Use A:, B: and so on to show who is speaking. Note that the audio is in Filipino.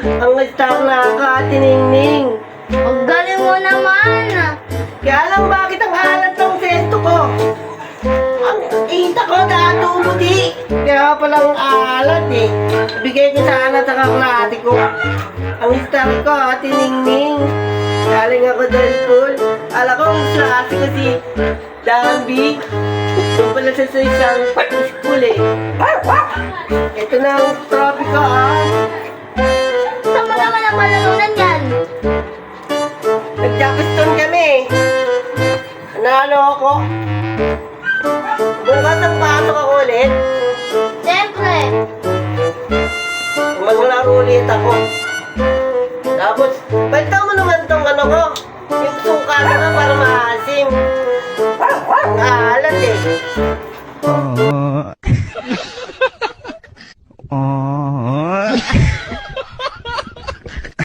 A: Ang star na ka, tiningning.
B: Ang galing mo naman.
A: Kaya lang bakit ang alat ng sento ko? Ang kita ko datubo di. Kaya palang alat eh. Bigay ko sana sa kaklase ko. Ang star ko, tiningning. Galing ako dahil pool. Alam ko ang klase ko si Danby. Doon pala sa isang school eh. Ito na ang trophy ko ah.
B: Saan mo naman ang malalunan yan?
A: Nag-jackiston kami. Nanalo ako. Bukas ang pasok ako ulit.
B: Siyempre.
A: Maglaro ulit ako. Tapos, balita mo naman tong ano ko. Yung suka na para maasim. Ang alat eh.
C: Oh.